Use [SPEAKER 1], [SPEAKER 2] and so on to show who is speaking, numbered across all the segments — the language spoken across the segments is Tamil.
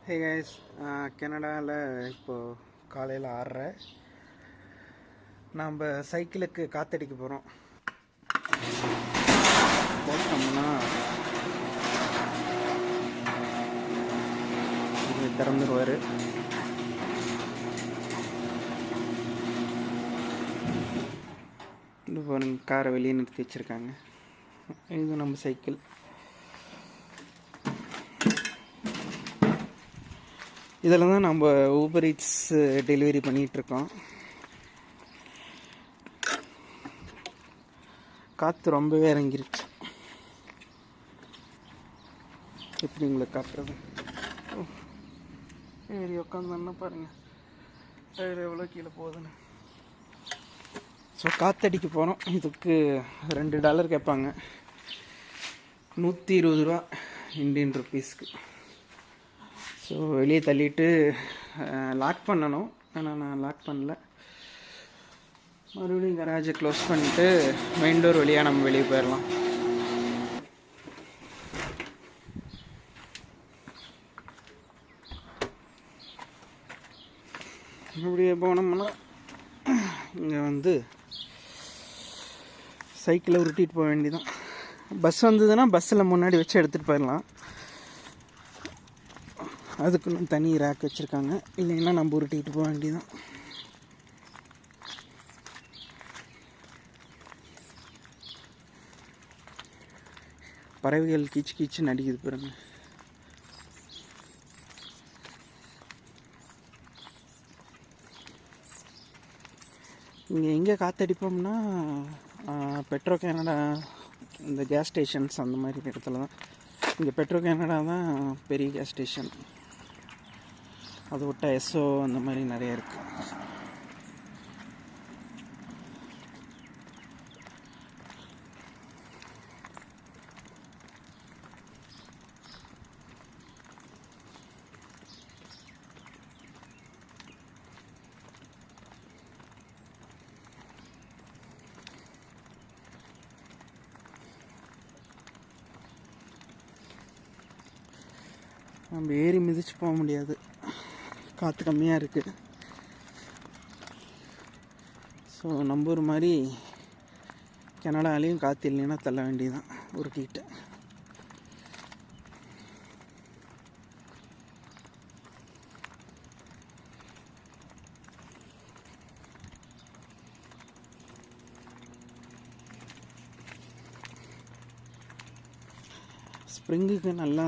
[SPEAKER 1] ஹே கைஸ், கனடாவில் இப்போது காலையில் 6:30 நாம் சைக்கிளுக்கு காற்றடிக்க போகிறோம். போட்டோம்னா இது திறந்துடுவார். இது பாருங்க, காரை வெளியே நிறுத்தி வச்சுருக்காங்க. இது நம்ம சைக்கிள். இதில் தான் நம்ம ஊபர் ஈட்ஸ் டெலிவரி பண்ணிகிட்ருக்கோம். காற்று ரொம்பவே இறங்கிருச்சு. எப்படி உங்களுக்கு காட்டுறது? ஏறி உட்காந்தோன்னா பாருங்கள் டயர் எவ்வளோ கீழே போகுதுன்னு. ஸோ காற்றடிக்க போகிறோம். இதுக்கு $2 கேட்பாங்க, $120 இந்தியன் ருப்பீஸ்க்கு. ஸோ வெளியே தள்ளிட்டு லாக் பண்ணணும். ஆனால் நான் லாக் பண்ணல. மறுபடியும் கராஜை க்ளோஸ் பண்ணிவிட்டு மெயின் டோர் வழியாக நம்ம வெளியே போயிடலாம். இப்படியே போனோம்னா இங்கே வந்து சைக்கிளை உருட்டிகிட்டு போக வேண்டியதான். பஸ் வந்ததுன்னா பஸ்ஸில் முன்னாடி வச்சு எடுத்துகிட்டு போயிடலாம். அதுக்கு தனி ரேக் வச்சுருக்காங்க. இல்லைன்னா நம்ம உருட்டிக்கிட்டு போக வேண்டியதான். பறவைகள் கீச்சு கீச்சு நடிக்குது பாருங்க. இங்கே எங்கே காற்றடிப்போம்னா பெட்ரோ கனடா, இந்த கேஸ் ஸ்டேஷன்ஸ் அந்த மாதிரி இடத்துல தான். இங்கே பெட்ரோ கனடா தான் பெரிய கேஸ் ஸ்டேஷன். அதை விட்டா எஸ்ஓ அந்த மாதிரி நிறைய இருக்குது. நம்ம ஏறி மிதிச்சு போக முடியாது, காற்று கம்மியாக இருக்குது. ஸோ நம்ம ஒரு மாதிரி கனடாலேயும் காற்று இல்லைன்னா தள்ள வேண்டியதுதான் உருட்டிக்கிட்டு. ஸ்ப்ரிங்குக்கு நல்லா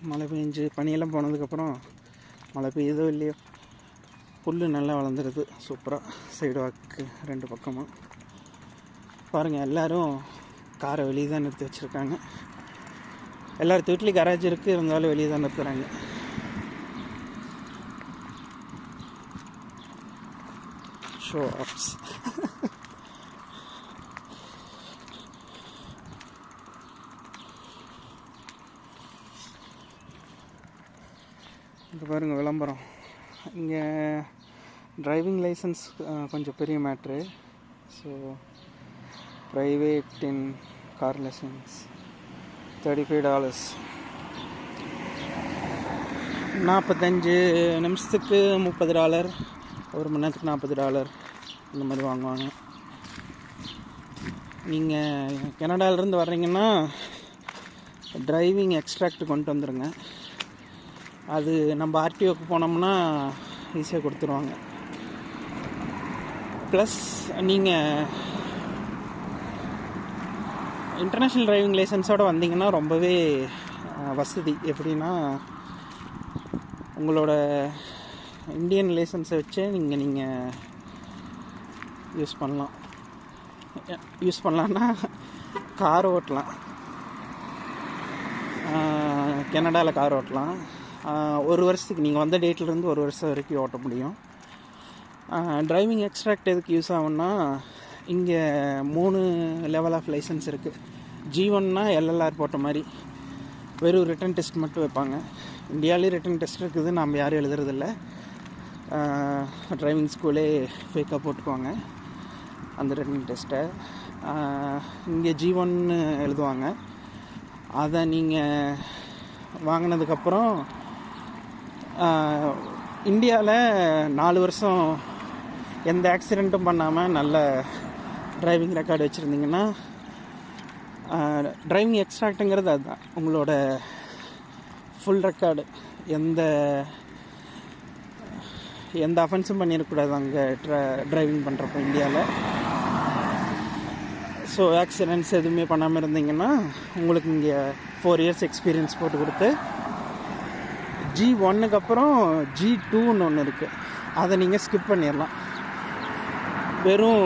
[SPEAKER 1] மழை பெஞ்சு பனியெல்லாம் போனதுக்கப்புறம் மழை பெய்யுதோ இல்லையோ புல் நல்லா வளர்ந்துருது சூப்பராக. சைடு வாக்கு 2 பக்கமும் பாருங்கள். எல்லோரும் காரை வெளியே தான் நிறுத்தி வச்சுருக்காங்க. எல்லோரும் வீட்லேயும் கராஜ் இருக்குது, இருந்தாலும் வெளியே தான் நிறுத்துகிறாங்க. Show apps. இப்போ பாருங்கள் விளம்பரம். இங்கே டிரைவிங் லைசன்ஸ் கொஞ்சம் பெரிய matter. So private in car licence $35, 45 நிமிஷத்துக்கு $30, ஒரு மணி நேரத்துக்கு $40 இந்த மாதிரி வாங்குவாங்க. நீங்கள் கனடாவிலேருந்து வர்றீங்கன்னா டிரைவிங் எக்ஸ்ட்ராக்ட் கொண்டு வந்துடுங்க. அது நம்ம ஆர்டிஓக்கு போனோம்னா ஈஸியாக கொடுத்துருவாங்க. ப்ளஸ் நீங்கள் இன்டர்நேஷ்னல் டிரைவிங் லைசன்ஸோடு வந்தீங்கன்னா ரொம்பவே வசதி. எப்படின்னா உங்களோட இந்தியன் லைசன்ஸை வச்சே நீங்கள் யூஸ் பண்ணலான்னா கார் ஓட்டலாம். கனடாவில் கார் ஓட்டலாம். 1 வருஷத்துக்கு நீங்கள் வந்த டேட்லேருந்து 1 வருஷம் வரைக்கும் ஓட்ட முடியும். டிரைவிங் எக்ஸ்ட்ராக்ட் எதுக்கு யூஸ் ஆகும்னா, இங்கே 3 லெவல் ஆஃப் லைசன்ஸ் இருக்குது. G1னா எல்எல்ஆர் போட்ட மாதிரி வெறும் ரிட்டன் டெஸ்ட் மட்டும் வைப்பாங்க. இந்தியாவிலேயே ரிட்டன் டெஸ்ட் இருக்குது, நம்ம யாரும் எழுதுறதில்ல. டிரைவிங் ஸ்கூலே ஃபேக்காக போட்டுக்குவாங்க அந்த ரிட்டன் டெஸ்ட்டை. இங்கே G1 எழுதுவாங்க. அதை நீங்கள் வாங்கினதுக்கப்புறம் இந்தியாவில் 4 வருஷம் எந்த ஆக்சிடெண்ட்டும் பண்ணாமல் நல்ல டிரைவிங் ரெக்கார்டு வச்சுருந்தீங்கன்னா, டிரைவிங் எக்ஸ்ட்ராக்ட்டுங்கிறது அதுதான் உங்களோட ஃபுல் ரெக்கார்டு. எந்த அஃபென்ஸும் பண்ணிடக்கூடாது அங்கே டிரைவிங் பண்ணுறப்போ இந்தியாவில். ஸோ ஆக்சிடெண்ட்ஸ் எதுவுமே பண்ணாமல் இருந்தீங்கன்னா உங்களுக்கு இங்கே 4 இயர்ஸ் எக்ஸ்பீரியன்ஸ் போட்டு கொடுத்து G1க்கு அப்புறம் G2ன்னு ஒன்று இருக்குது. அதை நீங்கள் ஸ்கிப் பண்ணிடலாம். வெறும்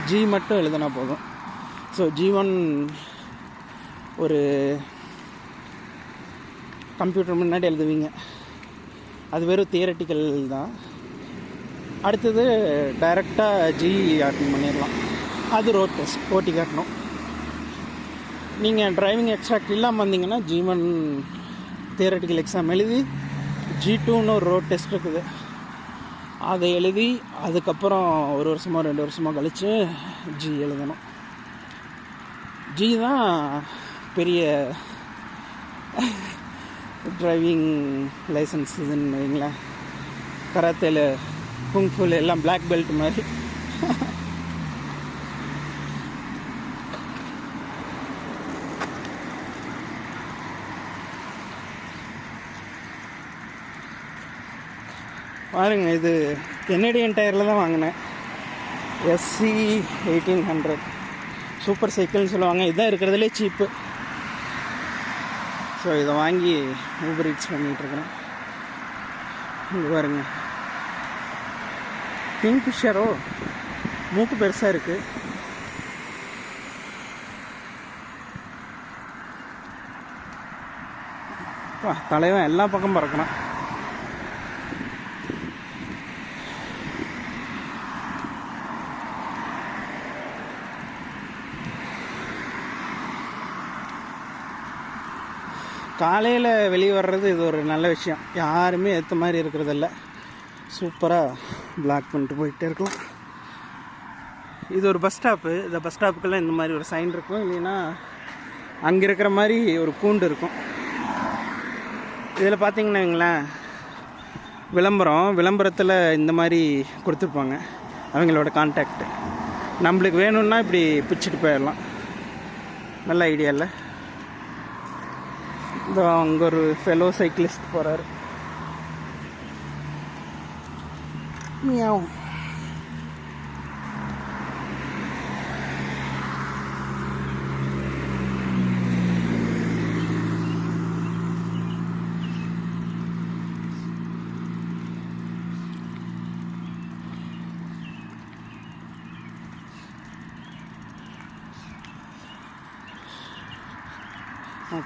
[SPEAKER 1] G மட்டும் எழுதுனா போதும். ஸோ G1 ஒரு கம்ப்யூட்டர் முன்னாடி எழுதுவீங்க, அது வெறும் தியரட்டிக்கல் தான். அடுத்தது டைரெக்டாக G அட்டன் பண்ணிடலாம். அது ரோட் டெஸ்ட் ஓட்டி காட்டணும். நீங்கள் டிரைவிங் எக்ஸ்ட்ராக்ட் இல்லாமல் வந்தீங்கன்னா G1 தியரட்டிக்கல் எக்ஸாம் எழுதி G2ன்னு ஒரு ரோட் டெஸ்ட் இருக்குது, அதை எழுதி அதுக்கப்புறம் 1 வருஷமோ 2 வருஷமோ கழித்து G எழுதணும். G தான் பெரிய டிரைவிங் லைசன்ஸ் இதுன்னு வைங்களேன். கராத்தேல குங்ஃபுல எல்லாம் பிளாக் பெல்ட் மாதிரி. பாருங்க, இது கெனடியன் டயரில் தான் வாங்கினேன். SC 1800 சூப்பர் சைக்கிள்னு சொல்லுவாங்க. இதுதான் இருக்கிறதுலே சீப்பு. ஸோ இதை வாங்கி ஊபர் ஈட்ஸ் பண்ணிகிட்ருக்குறேன். இங்கே பாருங்க, கிங்ஃபிஷரோ மூக்கு பெருசாக இருக்குது. தலைவன் எல்லா பக்கம் பறக்கணும். காலையில் வெளியே வர்றது இது ஒரு நல்ல விஷயம். யாருமே ஏற்ற மாதிரி இருக்கிறதில்ல. சூப்பராக பிளாக் பண்ணிட்டு போயிட்டே இருக்கும். இது ஒரு பஸ் ஸ்டாப்பு. இந்த பஸ் ஸ்டாப்புக்கெல்லாம் இந்த மாதிரி ஒரு சைன் இருக்கும், இல்லைன்னா அங்கே இருக்கிற மாதிரி ஒரு கூண்டு இருக்கும். இதில் பார்த்தீங்கன்னா வைங்களேன், விளம்பரத்தில் இந்த மாதிரி கொடுத்துருப்பாங்க அவங்களோட கான்டாக்டு. நம்மளுக்கு வேணும்னா இப்படி பிடிச்சிட்டு போயிடலாம். நல்ல ஐடியா இல்லை? இந்த அங்கே ஒரு ஃபெலோ சைக்கிளிஸ்ட் போகிறாரு. மியாவ்.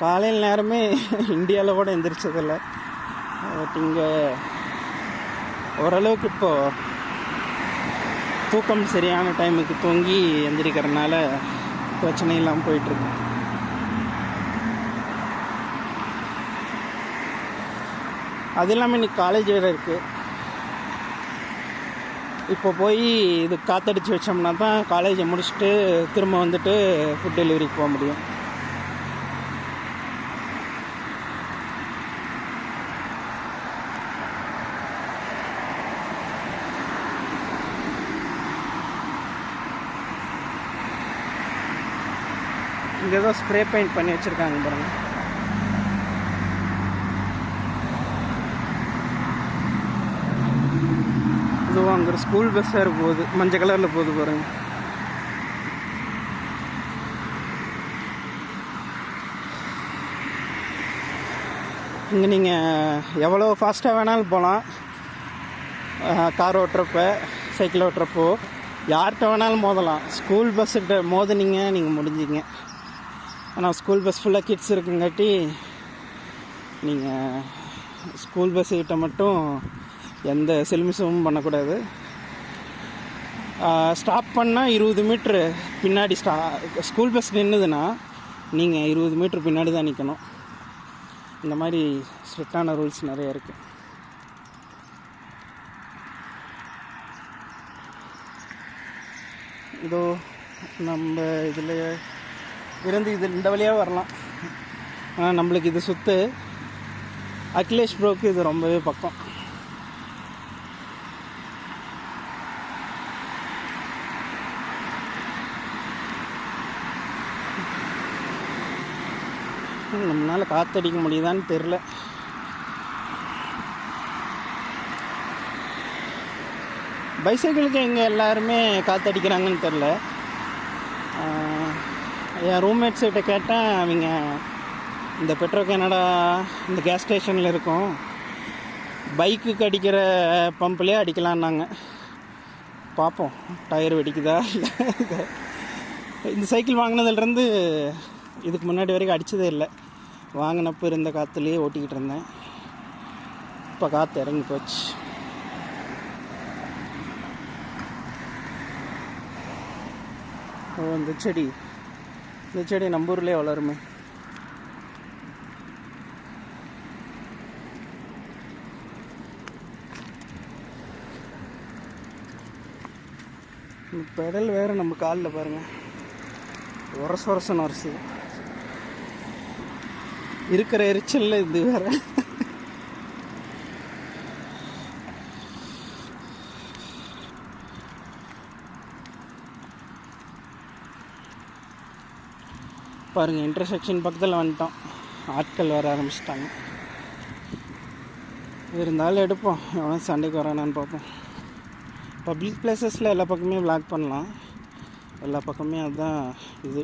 [SPEAKER 1] காலையில் நேரமே இந்தியாவில் கூட எந்திரிச்சதில்லை. பட் இங்கே ஓரளவுக்கு இப்போது தூக்கம் சரியான டைமுக்கு தூங்கி எந்திரிக்கிறதுனால பிரச்சனை இல்லாமல் போயிட்டுருக்கு. அது இல்லாமல் இன்றைக்கி காலேஜ் வேறு இருக்குது. இப்போ போய் இது காற்றடிச்சு வச்சோம்னா தான் காலேஜை முடிச்சுட்டு திரும்ப வந்துட்டு ஃபுட் டெலிவரிக்கு போக முடியும். இங்கே ஏதோ ஸ்ப்ரே பெயிண்ட் பண்ணி வச்சுருக்காங்க பாருங்க. இதுவும் அங்கே ஒரு ஸ்கூல் பஸ் வேறு போகுது, மஞ்சள் கலரில் போகுது பாருங்க. இங்கே நீங்கள் எவ்வளோ ஃபாஸ்ட்டாக வேணாலும் போகலாம். கார் ஓட்டுறப்ப, சைக்கிள் ஓட்டுறப்போ யார்கிட்ட வேணாலும் மோதலாம். ஸ்கூல் பஸ்ஸுக்கிட்ட மோதினீங்க நீங்கள் முடிஞ்சிங்க. ஆனால் ஸ்கூல் பஸ் ஃபுல்லாக கிட்ஸ் இருக்குங்காட்டி நீங்கள் ஸ்கூல் பஸ்ஸுக்கிட்ட மட்டும் எந்த செல்மிசமும் பண்ணக்கூடாது. ஸ்டாப் பண்ணால் 20 மீட்ரு பின்னாடி ஸ்கூல் பஸ் நின்றுதுன்னா நீங்கள் 20 மீட்ரு பின்னாடி தான் நிற்கணும். இந்த மாதிரி ஸ்ட்ரிக்டான ரூல்ஸ் நிறைய இருக்குது. இதோ நம்ம இதில் இருந்து இந்த வழியாக வரலாம். ஆனால் நம்மளுக்கு இது சுற்று அகிலேஷ் ப்ரோக்கு இது ரொம்பவே பக்கம். நம்மளால் காற்றடிக்க முடியுதான்னு தெரில. பைசைக்கிளுக்கு எங்கே எல்லாருமே காற்றடிக்கிறாங்கன்னு தெரில. என் ரூம்மேட்ஸ்கிட்ட கேட்டேன், அவங்க இந்த பெட்ரோ கனடா இந்த கேஸ் ஸ்டேஷனில் இருக்கும், பைக்குக்கு அடிக்கிற பம்ப்லேயே அடிக்கலான்னாங்க. பார்ப்போம் டயர் வெடிக்குதா இல்லை. இந்த சைக்கிள் வாங்கினதுலேருந்து இதுக்கு முன்னாடி வரைக்கும் அடித்ததே இல்லை. வாங்கினப்போ இருந்த காற்றுலேயே ஓட்டிக்கிட்டு இருந்தேன். இப்போ காற்று இறங்கி போச்சு. இந்த செடி நம்ம ஊர்லேயே வளருமே. பெடல் வேறு நம்ம காலில் பாருங்கள், உரசன்னு உரசுது. இருக்கிற எரிச்சலில் இது வேறு. பாருங்கள், இன்டர்செக்ஷன் பக்கத்தில் வந்துட்டோம். ஆட்கள் வர ஆரம்பிச்சிட்டாங்க. இருந்தாலும் எடுப்போம், எவன் சண்டைக்கு வரானான்னு பார்ப்போம். பப்ளிக் பிளேசஸில் எல்லா பக்கமே விளாக் பண்ணலாம். எல்லா பக்கமே அதுதான் இது.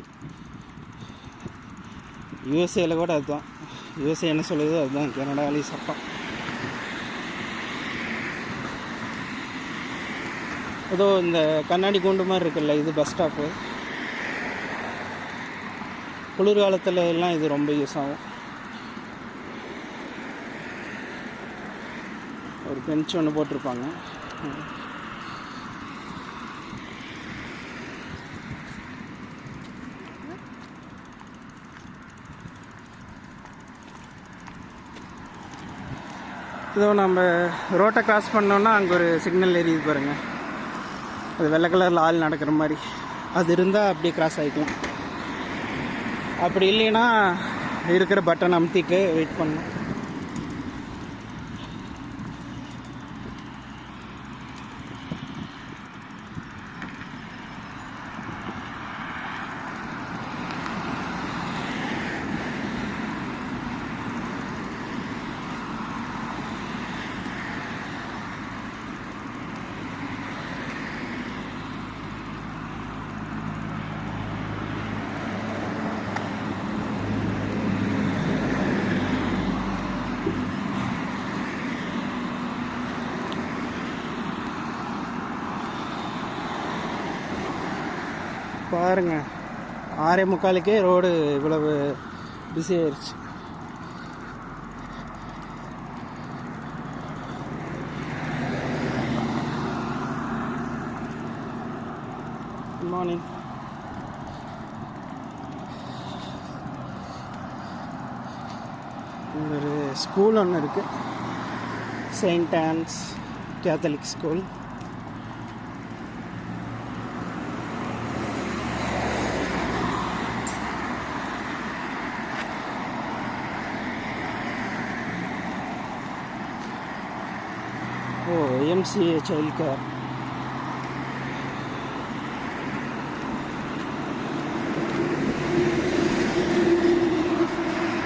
[SPEAKER 1] யூஎஸ்ஏயில் கூட அதுதான். யூஎஸ்ஏ என்ன சொல்லுது அதுதான் கனடாவிலேயும் சட்டம். ஏதோ இந்த கண்ணாடி கூண்டு மாதிரி இருக்குல்ல, இது பஸ் ஸ்டாப்பு. குளிர்காலத்தில் எல்லாம் இது ரொம்ப யூஸ் ஆகும். ஒரு பெஞ்ச் ஒன்று போட்டிருப்பாங்க. இதோ நம்ம ரோட்டை கிராஸ் பண்ணோன்னா அங்கே ஒரு சிக்னல் எரியுது பாருங்கள். அது வெள்ளை கலரில் ஆள் நடக்கிற மாதிரி. அது இருந்தால் அப்படியே கிராஸ் ஆகிக்கலாம். அப்படி இல்லைன்னா இருக்கிற பட்டன் அமுத்திட்டு வெயிட் பண்ணணும். பாருங்க, 6:45 ரோடு இவ்வளவு பிஸி ஆயிடுச்சு. Good morning. ஒரு ஸ்கூல் ஒன்று இருக்குது, Saint Anne's Catholic school. YMCA child care.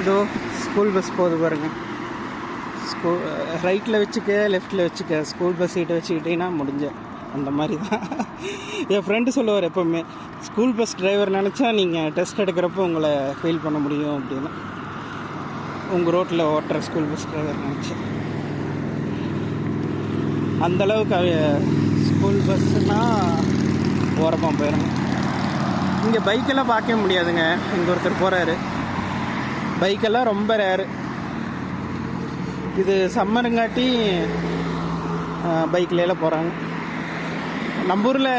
[SPEAKER 1] இதோ ஸ்கூல் பஸ் போகுது பாருங்கள். ரைட்டில் வச்சுக்க, லெஃப்டில் வச்சுக்க, ஸ்கூல் பஸ் சீட்டை வச்சுக்கிட்டிங்கன்னா முடிஞ்ச அந்த மாதிரி தான். என் ஃப்ரெண்டு சொல்லுவார் எப்போவுமே, ஸ்கூல் பஸ் டிரைவர் நினச்சா நீங்கள் டெஸ்ட் எடுக்கிறப்போ உங்களை ஃபீல் பண்ண முடியும் அப்படின்னு. உங்கள் ரோட்டில் ஓட்டுற ஸ்கூல் பஸ் டிரைவர் நினச்சி அந்தளவுக்கு ஸ்கூல் பஸ்ஸுனால் ஓரமாக போயிடணும். இங்கே பைக்கெல்லாம் பார்க்க முடியாதுங்க. இங்கே ஒருத்தர் போகிறாரு, பைக்கெல்லாம் ரொம்ப ரேரு. இது சம்மருங்காட்டி பைக்கிலலாம் போகிறாங்க. நம்ம ஊரில்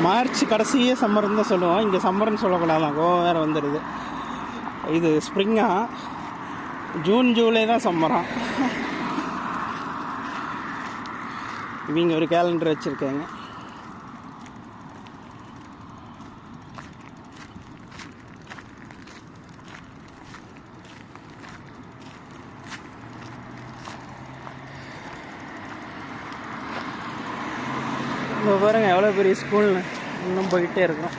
[SPEAKER 1] மார்ச் கடைசியே சம்மர்னு தான் சொல்லுவோம். இங்கே சம்மர்னு சொல்லக்கூடாதான், கோவம் வேறு வந்துடுது. இது ஸ்ப்ரிங்கா, ஜூன் ஜூலை தான் சம்மராக. இவங்க ஒரு கேலண்டர் வச்சுருக்காங்க. இப்போ பாருங்கள் எவ்வளோ பெரிய ஸ்கூல்னு, இன்னும் போயிட்டே இருக்கோம்.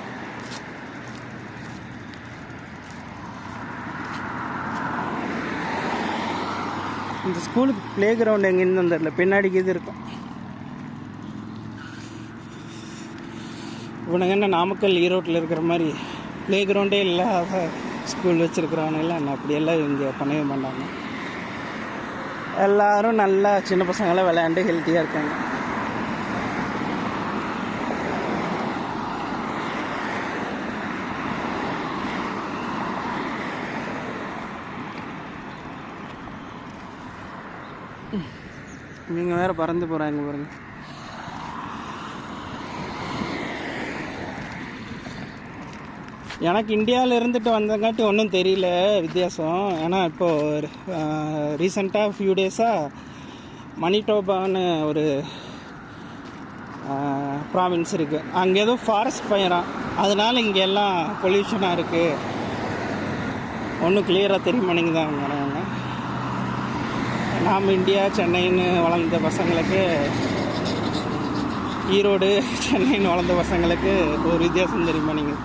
[SPEAKER 1] இந்த ஸ்கூலுக்கு ப்ளே கிரவுண்ட் எங்கேருந்து தெரியல, பின்னாடிக்கு இது இருக்கும். இவனுங்க என்ன நாமக்கல் ஈரோட்டில் இருக்கிற மாதிரி ப்ளே கிரவுண்டே இல்லாத ஸ்கூல் வச்சுருக்கிறவனெல்லாம் என்ன அப்படியெல்லாம் இங்கே பண்ணவே மாட்டாங்க. எல்லோரும் நல்லா சின்ன பசங்களாம் விளையாண்டு ஹெல்த்தியாக இருக்காங்க. நீங்கள் வேறு பறந்து போகிறாங்க பாருங்க. எனக்கு இந்தியாவில் இருந்துட்டு வந்தங்காட்டி ஒன்றும் தெரியல வித்தியாசம். ஏன்னா இப்போது ரீசெண்டாக ஃபியூ டேஸாக மணிட்டோபான்னு ஒரு ப்ராவின்ஸ் இருக்குது, அங்கே ஏதோ ஃபாரஸ்ட் ஃபயராக, அதனால் இங்கே எல்லாம் பொல்யூஷனாக இருக்குது. ஒன்றும் கிளியராக தெரிய மாட்டேங்குதான் வரவங்க. நாம் இந்தியா சென்னைன்னு வளர்ந்த பசங்களுக்கு, ஈரோடு சென்னைன்னு வளர்ந்த பசங்களுக்கு ஒரு வித்தியாசம் தெரியுமா நீங்கள்?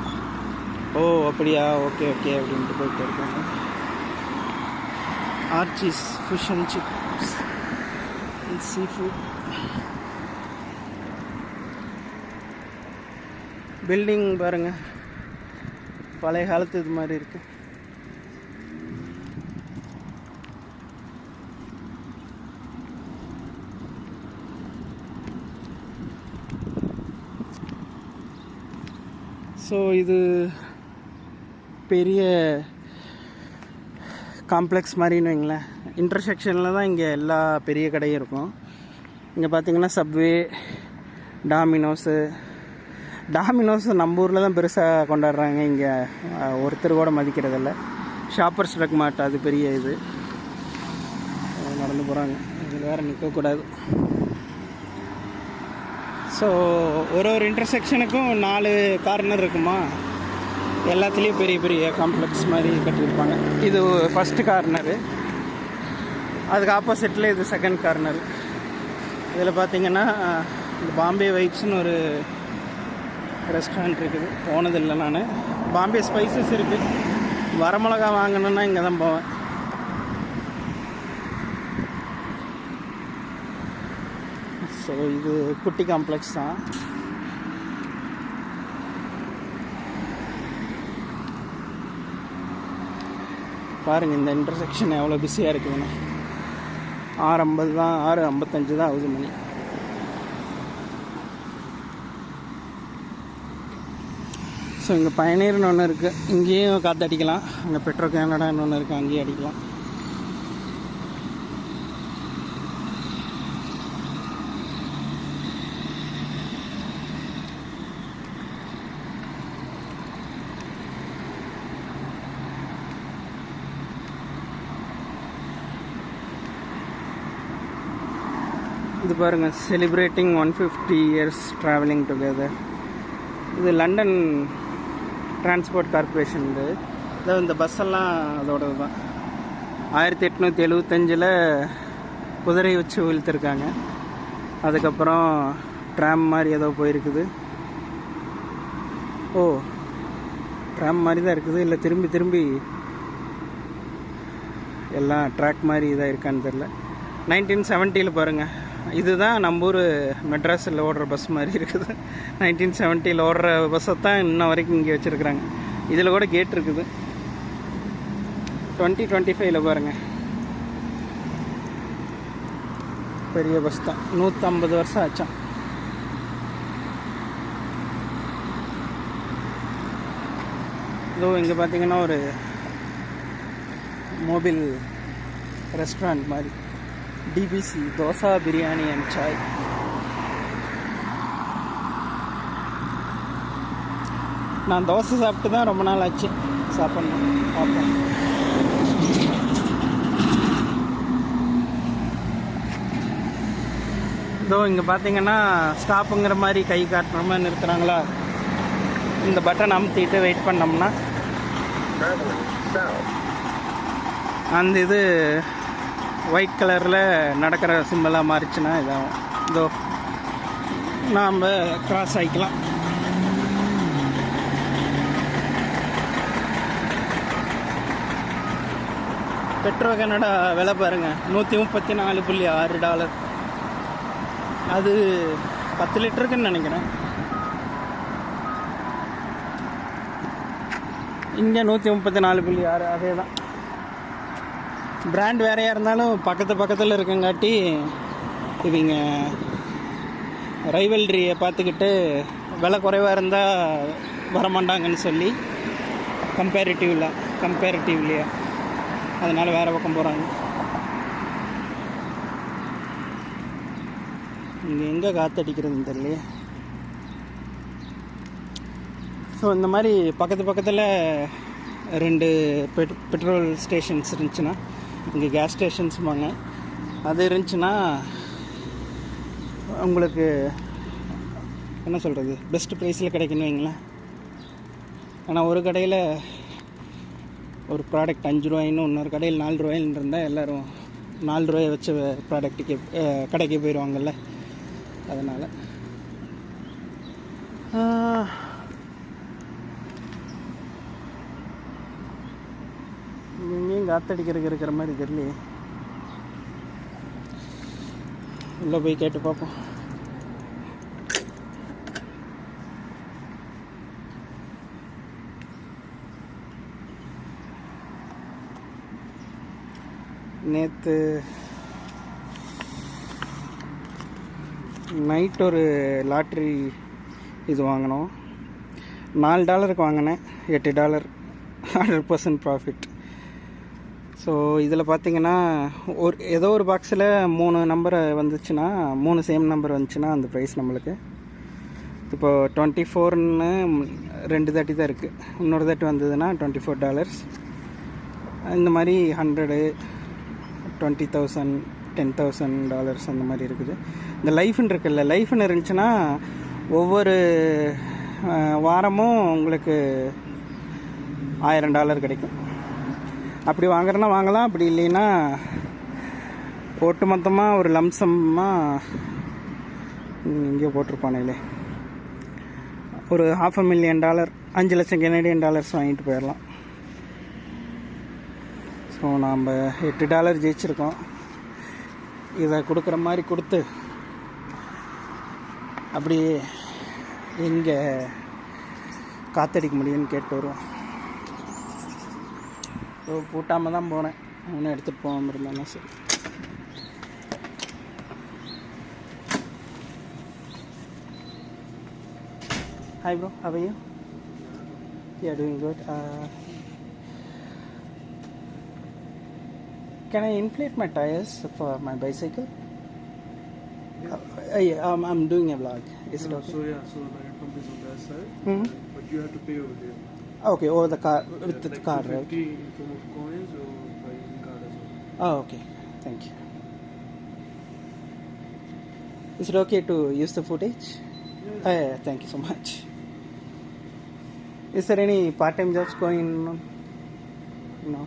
[SPEAKER 1] ஓ அப்படியா, ஓகே ஓகே அப்படின்ட்டு போயிட்டு இருக்காங்க. Archie's fish and chips seafood. Building பாருங்கள், பழைய காலத்து இது மாதிரி இருக்குது. ஸோ இது பெரிய காம்ப்ளெக்ஸ் மாதிரின்னு வைங்களேன். இன்டர்செக்ஷனில் தான் இங்கே எல்லா பெரிய கடையும் இருக்கும். இங்கே பார்த்திங்கன்னா சப்வே, டாமினோஸு நம்ம ஊரில் தான் பெருசாக கொண்டாடுறாங்க, இங்கே ஒருத்தர் கூட மதிக்கிறதில்ல. ஷாப்பர்ஸ் ட்ரக் மார்ட் அது பெரிய இது, நடந்து போகிறாங்க. இதில் வேறு நிற்கக்கூடாது. ஸோ ஒரு இன்டர்செக்ஷனுக்கும் 4 கார்னர் இருக்குமா, எல்லாத்துலேயும் பெரிய பெரிய காம்ப்ளெக்ஸ் மாதிரி கட்டியிருப்பாங்க. இது ஃபஸ்ட்டு கார்னரு, அதுக்கு ஆப்போசிட்டில் இது செகண்ட் கார்னர். இதில் பார்த்திங்கன்னா இந்த பாம்பே வைப்ஸ்னு ஒரு ரெஸ்டாரண்ட் இருக்குது, போனதில்லை நான். பாம்பே ஸ்பைசஸ் இருக்குது, வரமிளகா வாங்கணுன்னா இங்கே தான் போவேன். ஸோ இது குட்டி காம்ப்ளெக்ஸ் தான். பாருங்கள் இந்த இன்டர்செக்ஷன் எவ்வளோ பிஸியாக இருக்குதுன்னு. 6:50 தான், 6:55 தான் ஆகுது மணி. ஸோ இங்கே பயனீர்னு ஒன்று இருக்குது, இங்கேயும் காற்று அடிக்கலாம். அங்கே பெட்ரோ கேனடான்னு ஒன்று இருக்குது, அங்கேயும் அடிக்கலாம். இது பாருங்கள், செலிப்ரேட்டிங் 150 years ட்ராவலிங் டுகெதர். இது லண்டன் டிரான்ஸ்போர்ட் கார்பரேஷன். இது இந்த பஸ்ஸெல்லாம் அதோடது தான். 1875 குதிரை வச்சு இழுத்துருக்காங்க. அதுக்கப்புறம் ட்ராம் மாதிரி ஏதோ போயிருக்குது. ஓ ட்ராம் மாதிரி தான் இருக்குது, இல்லை திரும்பி திரும்பி எல்லாம் ட்ராக் மாதிரி இதாக இருக்கான்னு தெரில. 1970 பாருங்கள், இதுதான் நம்ம ஊர் மெட்ராஸில் ஓடுற பஸ் மாதிரி இருக்குது. 1970 ஓடுற பஸ்ஸை தான் இன்ன வரைக்கும் இங்கே வச்சுருக்குறாங்க. இதில் கூட கேட் இருக்குது. 2025 பாருங்கள், பெரிய பஸ் தான். 150 வருஷம் ஆச்சான். இதோ இங்கே பார்த்தீங்கன்னா ஒரு மொபைல் ரெஸ்டாரண்ட் மாதிரி, டிபிசி தோசா பிரியாணி அண்ட் சாய். நான் தோசை சாப்பிட்டு தான் ரொம்ப நாள் ஆச்சு, சாப்பிட்ணும் பார்ப்போம். இதோ இங்கே பார்த்தீங்கன்னா ஸ்டாப்புங்கிற மாதிரி கை காட்டுற மாதிரி நிறுத்துகிறாங்களா, இந்த பட்டன் அமுத்திட்டு வெயிட் பண்ணோம்னா அந்த இது ஒயிட் கலரில் நடக்கிற சிம்பிளாக மாறிச்சுன்னா இதாகும். இதோ நாம் கிராஸ் ஆகிக்கலாம். பெட்ரோ கனடா விலை பாருங்கள், $134.6. அது 10 லிட்டருக்குன்னு நினைக்கிறேன். இங்கே 134.6. அதே தான். பிராண்ட் வேறையாக இருந்தாலும் பக்கத்தில் இருக்கங்காட்டி இவங்க ரைவல்ரியை பார்த்துக்கிட்டு விலை குறைவாக இருந்தால் வரமாட்டாங்கன்னு சொல்லி கம்பேரிட்டிவ்லியா அதனால் வேறு பக்கம் போகிறாங்க. இங்கே எங்கே காற்றடிக்கிறதுன்னு தெரியலையே. ஸோ இந்த மாதிரி பக்கத்தில் 2 பெட்ரோல் ஸ்டேஷன்ஸ் இருந்துச்சுன்னா, இங்கே கேஸ் ஸ்டேஷன்ஸுமாங்க, அது இருந்துச்சுன்னா உங்களுக்கு என்ன சொல்கிறது, பெஸ்ட் ப்ரைஸில் கிடைக்குன்னு வைங்களேன். ஆனால் ஒரு கடையில் ஒரு ப்ராடக்ட் 5 ரூபாயின்னு, இன்னொரு கடையில் 4 ரூபாயின்னு இருந்தால் எல்லோரும் 4 ரூபாயை வச்ச ப்ராடக்ட்டுக்கு கடைக்கு போயிடுவாங்கள்ல. அதனால் இங்கேயும் காற்றடிக்கிறதுக்கு இருக்கிற மாதிரி தெரியலையே. உள்ளே போய் கேட்டு பார்ப்போம். நேற்று நைட் ஒரு லாட்ரி இது வாங்கினோம். $4 வாங்கினேன், $8, 100% ப்ராஃபிட். ஸோ இதில் பார்த்தீங்கன்னா ஏதோ ஒரு பாக்ஸில் 3 நம்பரை வந்துச்சுன்னா, 3 சேம் நம்பர் வந்துச்சுன்னா அந்த ப்ரைஸ் நம்மளுக்கு. இப்போது 24ன்னு 2 தாட்டி தான் இருக்குது. இன்னொரு தாட்டி வந்ததுன்னா $24. இந்த மாதிரி 100, 20,000, $10,000 அந்த மாதிரி இருக்குது. இந்த லைஃப்னு இருக்குல்ல, லைஃப்னு இருந்துச்சுன்னா ஒவ்வொரு வாரமும் உங்களுக்கு $1000 கிடைக்கும். அப்படி வாங்குறேன்னா வாங்கலாம், அப்படி இல்லைன்னா ஒட்டு மொத்தமாக ஒரு லம்சமாக இங்கே போட்டிருப்பானே ஒரு $500,000, $5 லட்சம் கனேடியன் டாலர்ஸ் வாங்கிட்டு போயிடலாம். ஸோ நாம் $8 ஜெயிச்சிருக்கோம். இதை கொடுக்குற மாதிரி கொடுத்து அப்படி எங்கே காற்றடிக்க முடியும்னு கேட்டு வருவோம். ஸோ பூட்டாமல் தான் போனேன், அவனை எடுத்துகிட்டு போகாமல் இருந்தானா சரி. Hi bro, how are you? Yeah, doing good. Can I inflate my tires for my bicycle? Yeah, I'm doing a vlog. Is it okay?
[SPEAKER 2] So the pump is on that side, but you have to pay over there.
[SPEAKER 1] Okay, over the car, with the
[SPEAKER 2] like
[SPEAKER 1] card, right?
[SPEAKER 2] $250 in form of coins or by using card as well.
[SPEAKER 1] Oh, okay. Thank you. Is it okay to use the footage? Yeah. Thank you so much. Is there any part-time jobs going on? No.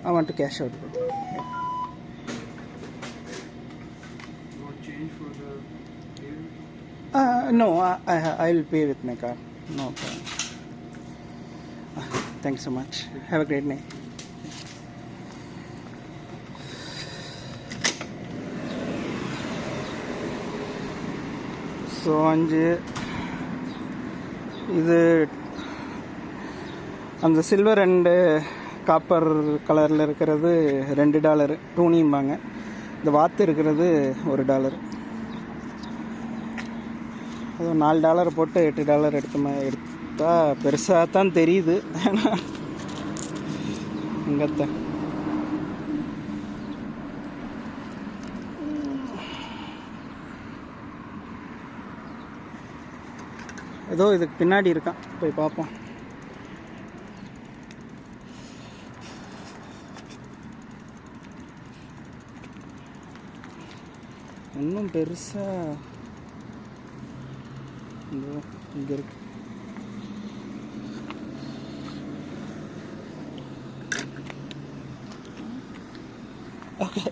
[SPEAKER 1] I want to cash out.
[SPEAKER 2] You want change for the payment?
[SPEAKER 1] No, I will pay with my card. No problem. Thanks so much. Have a great night. So 5 இது அந்த சில்வர் அண்டு காப்பர் கலரில் இருக்கிறது $2 டூனிம்பாங்க. இந்த வாத்து இருக்கிறது $1. அது $4 போட்டு $8 எடுத்தா பெருசாக தான் தெரியுது. ஏன்னா இங்கத்தான் ஏதோ இதுக்கு பின்னாடி இருக்கான், போய் பார்ப்போம். இன்னும் பெருசாக இங்கே இருக்கு. ஓகே.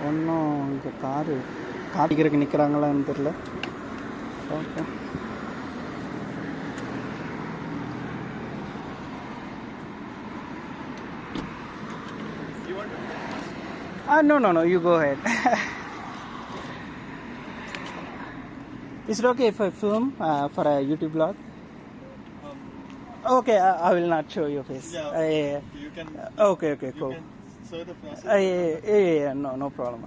[SPEAKER 1] ஒன்றும் இங்கே காரு காட்டிக்கிறதுக்கு நிற்கிறாங்களான்னு தெரில. Okay. No, you go ahead. Is it okay if I film for a YouTube vlog? Okay, I will not show your face.
[SPEAKER 2] Yeah. You can.
[SPEAKER 1] Okay, cool.
[SPEAKER 2] You can show the process.
[SPEAKER 1] Yeah, no problem.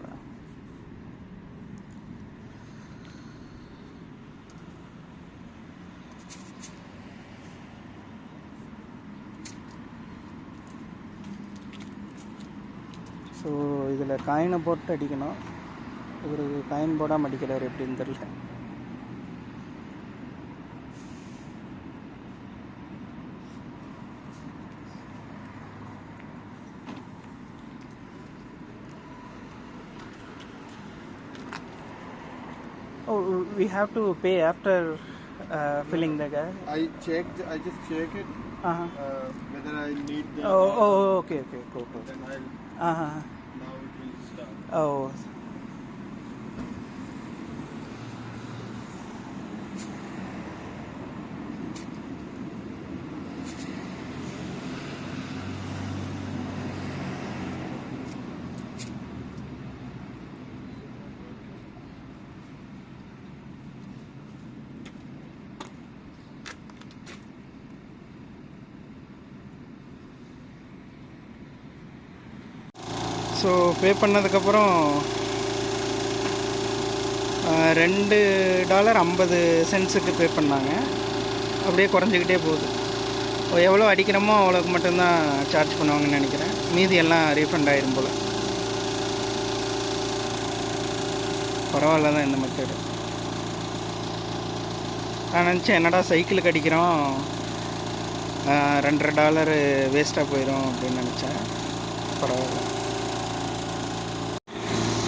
[SPEAKER 1] So இதில் காயினை போட்டு அடிக்கணும். இவர் காயின் போடாமல் அடிக்கிறார், எப்படின்னு தெரியல. Oh, we have to pay after filling the gas.
[SPEAKER 2] I just check it. Whether I need the.
[SPEAKER 1] Okay, cool.
[SPEAKER 2] Then I'll. Now it will start.
[SPEAKER 1] Oh. So pay பண்ணதுக்கப்புறம் $2.50 பே பண்ணாங்க. அப்படியே குறைஞ்சிக்கிட்டே போகுது. எவ்வளோ அடிக்கிறோமோ அவ்வளோக்கு மட்டும்தான் சார்ஜ் பண்ணுவாங்கன்னு நினைக்கிறேன். மீதி எல்லாம் ரீஃபண்ட் ஆயிரும் போல். பரவாயில்ல தான் இந்த மெத்தடு. நான் நினச்சேன் என்னடா சைக்கிளுக்கு அடிக்கிறோம், $2.50 வேஸ்ட்டாக போயிடும் அப்படின்னு நினச்சேன். பரவாயில்ல.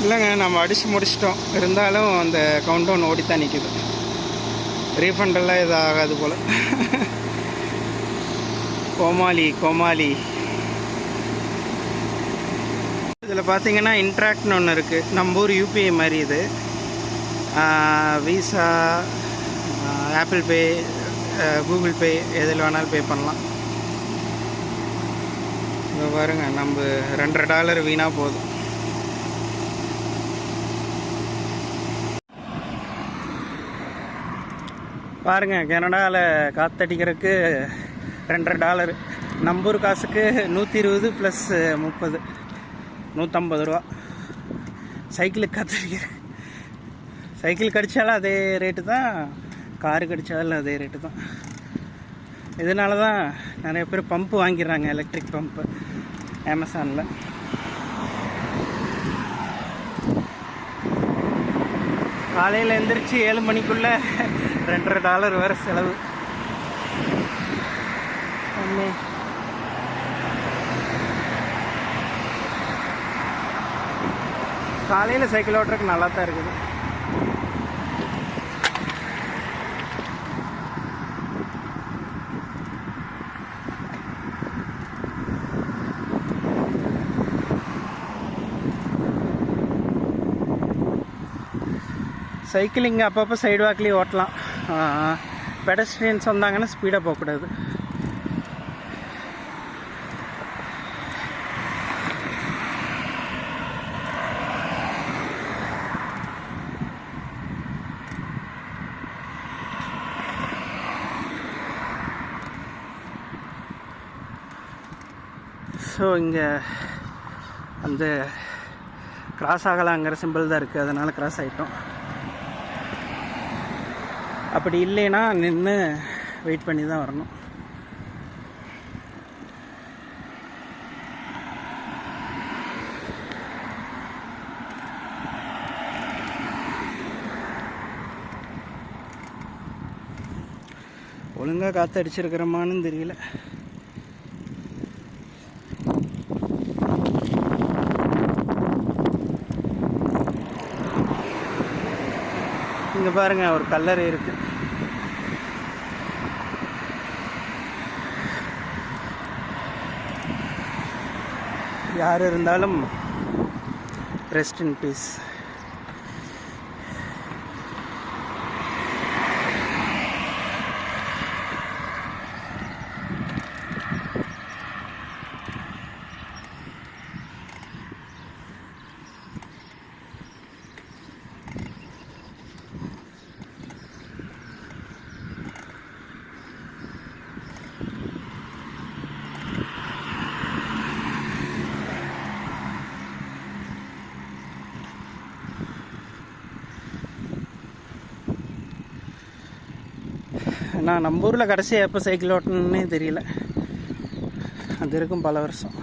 [SPEAKER 1] இல்லைங்க, நம்ம அடித்து முடிச்சிட்டோம். இருந்தாலும் அந்த கவுண்டவுன் ஓடித்தான் நிற்கிது. ரீஃபண்டெல்லாம் இது ஆகாது போல். கோமாளி. இதில் பார்த்தீங்கன்னா இன்ட்ராக்ட்னு ஒன்று இருக்குது. நம்ம ஊர் யூபிஐ மாதிரி இது. Visa, Apple Pay, Google Pay எதில் வேணாலும் பே பண்ணலாம். இங்கே பாருங்கள், நம்ம $2.50 வீணாக போகுது. பாருங்கள், கனடாவில் காற்றடிக்கிறதுக்கு $2.50. நம்பூர் காசுக்கு 120 + 30 150 ரூபா. சைக்கிளுக்கு காற்றடிக்கிற சைக்கிள் கடித்தாலும் அதே ரேட்டு தான், காரு கடித்தாலும் அதே ரேட்டு தான். இதனால தான் நிறைய பேர் பம்பு வாங்கிடுறாங்க, எலக்ட்ரிக் பம்பு அமேசானில். காலையில் எழுந்திரிச்சு 7 மணிக்குள்ளே $2.50 வேறு செலவு. காலையில் சைக்கிள் ஓட்டுறதுக்கு நல்லா தான் இருக்குது. சைக்கிளிங் அப்பப்போ சைடு வாக்லேயே ஓட்டலாம். பெடஸ்ட்ரியன்ஸ் வந்தாங்கன்னா ஸ்பீடாக போகக்கூடாது. ஸோ இங்கே அந்த கிராஸ் ஆகலாங்கிற சிம்பிள் தான் இருக்குது, அதனால் கிராஸ் ஆகிட்டோம். அப்படி இல்லைன்னா நின்று வெயிட் பண்ணி தான் வரணும். ஒழுங்காக காற்று அடிச்சிருக்கிறோமான்னு தெரியல. பாருங்க ஒரு கல்லறை இருக்கு. யார் இருந்தாலும் ரெஸ்ட் இன் பீஸ். நான் நம்ம ஊரில் கடைசியாக எப்போ சைக்கிள் ஓட்டணுன்னே தெரியல. அது இருக்கும் பல வருஷம்.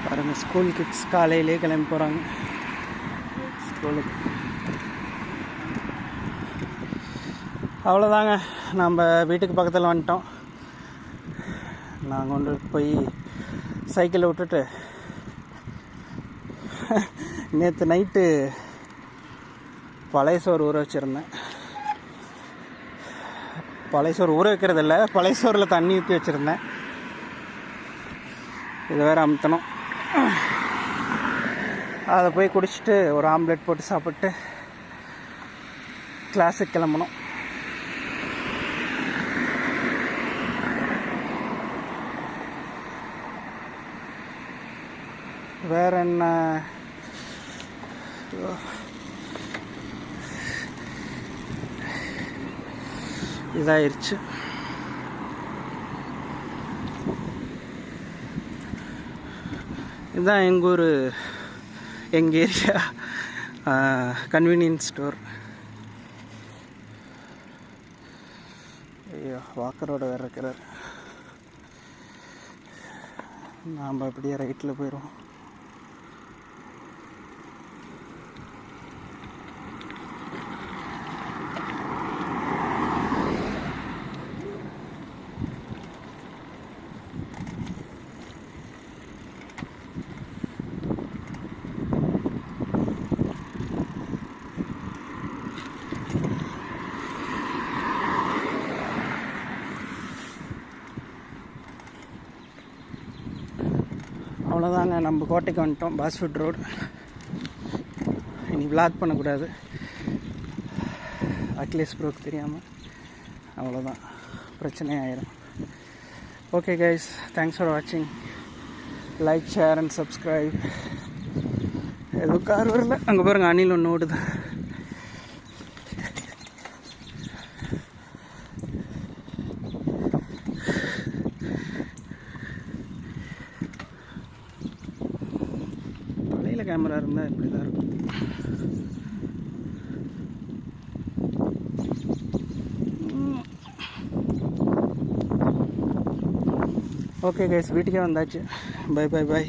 [SPEAKER 1] பாருங்கள், ஸ்கூல் கிட்ஸ் காலையிலே கிளம்பி போகிறாங்க ஸ்கூலுக்கு. அவ்வளோதாங்க, நம்ம வீட்டுக்கு பக்கத்தில் வந்துட்டோம். நான் கொண்டு போய் சைக்கிளை விட்டுட்டு நேற்று நைட்டு பழைய சோறு ஊற வச்சுருந்தேன். பழைய சோறு ஊற வைக்கிறதில்ல, பழைய சோறில் தண்ணி ஊற்றி வச்சுருந்தேன். இதை வேறு அமுத்தணும். அதை போய் குடிச்சிட்டு ஒரு ஆம்லெட் போட்டு சாப்பிட்டு கிளாஸுக்கு கிளம்பணும். வேற என்ன, இதாயிருச்சு. இதுதான் எங்கள் ஊர், எங்கள் ஏரியா கன்வீனியன்ஸ் ஸ்டோர். ஐயோ, வாக்கரோட வேறு இருக்கிறார். நாம் அப்படியே ரைட்டில் போயிடுவோம். அவ்வளோதாங்க, நம்ம கோட்டைக்கு வந்துட்டோம். Fast food road. இனி விளாக் பண்ணக்கூடாது, அக்லேஸ் ப்ரோக்கு தெரியாமல். அவ்வளோதான், பிரச்சனை ஆயிரும். ஓகே கைஸ், தேங்க்ஸ் ஃபார் வாட்சிங். Like, share and subscribe. எதுவும் கார் வரல, அங்கே பாருங்கள் அணில் ஒன்று ஓடுது. கேமரா இருந்தால் இப்படி தான் இருக்கும். ஓகே கைஸ், வீட்டுக்கே வந்தாச்சு. Bye bye by.